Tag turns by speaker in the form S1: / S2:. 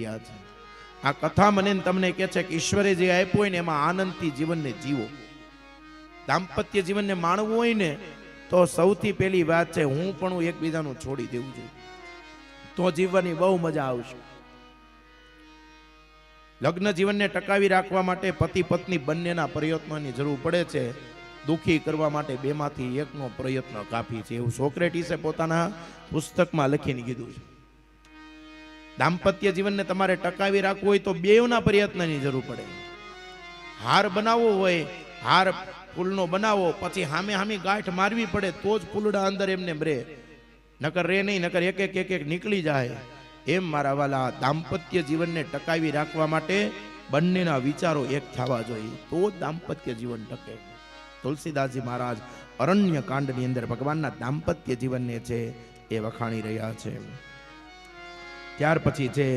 S1: રહ્યા છે. આ કથા મને તમને કહે છે કે ઈશ્વરે જે આપ્યું હોય ને એમાં આનંદથી જીવનને જીવો. દાંપત્ય જીવનને માણવું હોય ને તો સૌથી પહેલી વાત છે હું પણ એકબીજાનું છોડી દેવું જોઈએ, તો જીવવાની બહુ મજા આવશે. લગ્ન જીવનને ટકાવી રાખવા માટે પતિ પત્ની બંનેના પ્રયત્નોની જરૂર પડે છે. દુઃખી કરવા માટે બેમાંથી એકનો પ્રયત્ન કાફી છે, એવું સોક્રેટીસે પોતાના પુસ્તકમાં લખીને કીધું છે. દાંપત્ય જીવનને તમારે ટકાવી રાખવું હોય તો બેયના પ્રયત્નની જરૂર પડે. હાર બનાવવો હોય, હાર ફૂલનો બનાવો, પછી હામે હામી ગાંઠ મારવી પડે તો જ ફૂલડા અંદર એમને રે, નકર રે નહીં, નકર એક એક એક એક નીકળી જાય. એમ મારા વાલા દાંપત્ય જીવનને ટકાવી રાખવા માટે બંનેના વિચારો એક થવા જોઈએ, તો જ દાંપત્ય જીવન ટકે. તુલસીદાસજી મહારાજ અરણ્ય કાંડની અંદર ભગવાનના દાંપત્ય જીવનને છે એ વખાણી રહ્યા છે. ત્યાર પછી છે